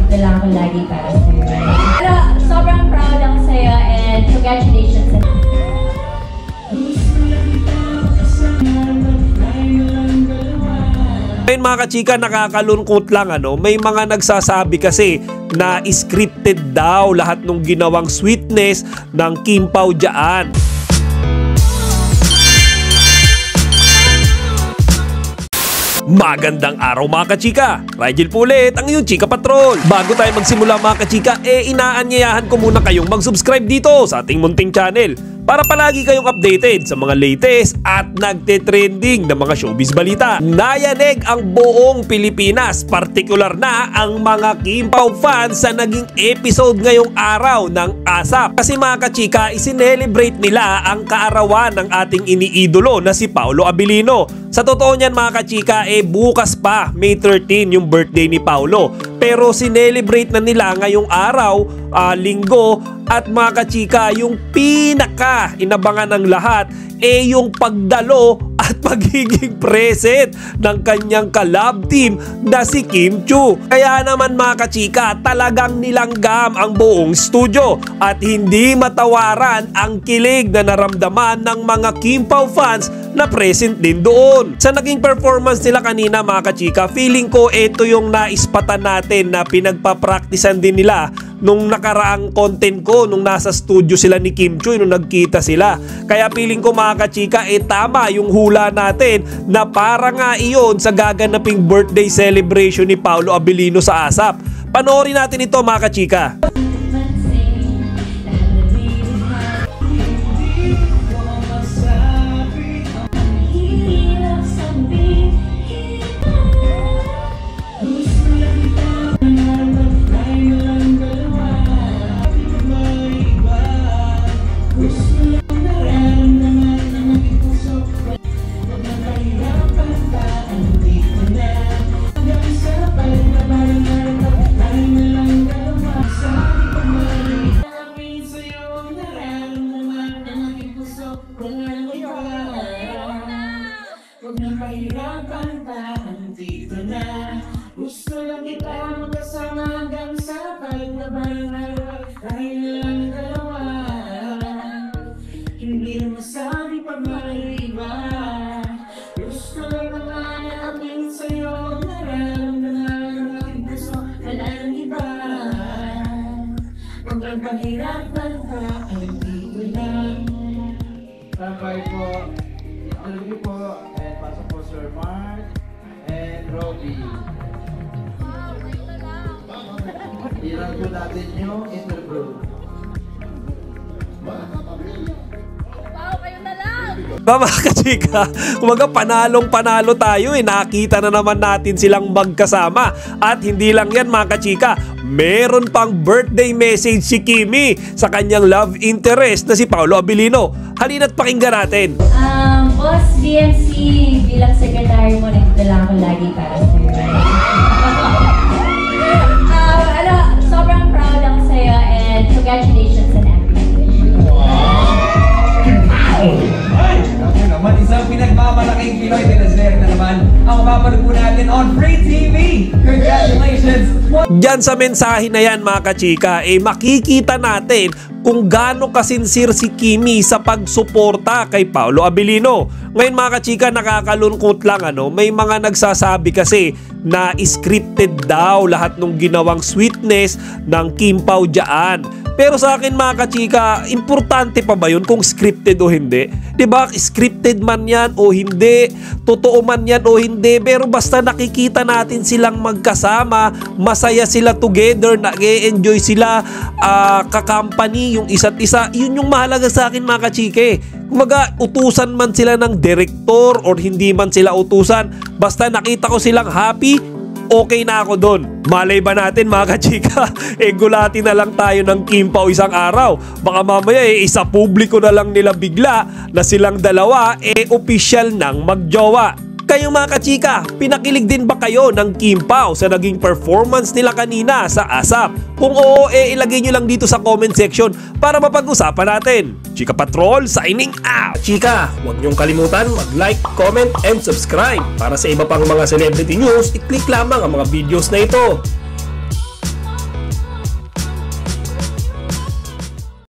nandito lang ako lagi para sa'yo. Pero sobrang proud ako sa'yo and congratulations. Ngayon mga kachika, nakakalungkot lang may mga nagsasabi kasi na scripted daw lahat ng ginawang sweetness ng Kim Pao dyan. Magandang araw mga kachika! Rigel po ulit ang iyong Chika Patrol. Bago tayo magsimula mga kachika, inaanyayahan ko muna kayong mag-subscribe dito sa ating munting channel para palagi kayong updated sa mga latest at nagte-trending na mga showbiz balita. Nayanig ang buong Pilipinas, partikular na ang mga Kim Pao fans sa naging episode ngayong araw ng ASAP. Kasi mga kachika, isinelebrate nila ang kaarawan ng ating iniidolo na si Paolo Abilino. Sa totoo niyan mga kachika, bukas pa, May 13 yung birthday ni Paolo. Pero sinelebrate na nila ngayong araw, linggo, at mga kachika, yung pinaka inabangan ng lahat yung pagdalo at pagiging present ng kanyang collab team na si Kim Chiu. Kaya naman mga kachika, talagang nilanggam ang buong studio at hindi matawaran ang kilig na naramdaman ng mga Kim Pao fans na present din doon. Sa naging performance nila kanina mga kachika, feeling ko ito yung naispatan natin na pinagpapraktisan din nila nung nakaraang content ko nung nasa studio sila ni Kim Chiu, nung nagkita sila. Kaya feeling ko mga kachika, tama yung hula natin na para nga iyon sa gaganaping birthday celebration ni Paolo Abilino sa ASAP. Panoorin natin ito mga kachika. Mahirapan pa, andito na. Gusto lang kita magkasama hanggang sa paglaban tayo lang dalawa. Hindi na masabi pag may iba. Gusto lang naman namin sa'yo, nararamdaman ang aking puso, wala nang iba. Huwag lang pahirapan pa, andito na. Tambay po, interview po, and pasok po Sir Mark and Robbie. Ilan po natin yung interview. Mga kachika, kumaga panalong-panalo tayo nakita na naman natin silang magkasama. At hindi lang yan mga kachika, meron pang birthday message si Kimi sa kanyang love interest na si Paolo Abilino. Halina't pakinggan natin. Boss BMC, bilang secretary mo, nandito lang ako lagi para sa'yo. Sobrang proud ako sa'yo and congratulations on everything. Isang pinagmamalaking Pinoy Tinasler na naman ang mapapanood po natin on Free TV. Congratulations! Diyan sa mensahe na yan mga kachika, makikita natin kung gaano kasinsir si Kimi sa pagsuporta kay Paolo Abilino. Ngayon mga kachika, nakakalungkot lang may mga nagsasabi kasi na scripted daw lahat ng ginawang sweetness ng Kim Pao dyan. Pero sa akin mga kachika, importante pa ba yun kung scripted o hindi? Diba? Scripted man yan o hindi, totoo man yan o hindi, pero basta nakikita natin silang magkasama, masaya sila together, nag-e-enjoy sila, kakampany yung isa't isa, yun yung mahalaga sa akin mga kachike. Kumaga, utusan man sila ng director or hindi man sila utusan, basta nakita ko silang happy, okay na ako doon. Malay ba natin mga kachika, gulati na lang tayo ng Kim Pao isang araw. Baka mamaya isa publiko na lang nila bigla na silang dalawa official nang magjowa. Kayong mga kachika, pinakilig din ba kayo ng Kim Pao sa naging performance nila kanina sa ASAP? Kung oo, ilagay nyo lang dito sa comment section para mapag-usapan natin. Chika Patrol, signing out! Chika, huwag nyong kalimutan mag-like, comment, and subscribe. Para sa iba pang mga celebrity news, i-click lamang ang mga videos na ito.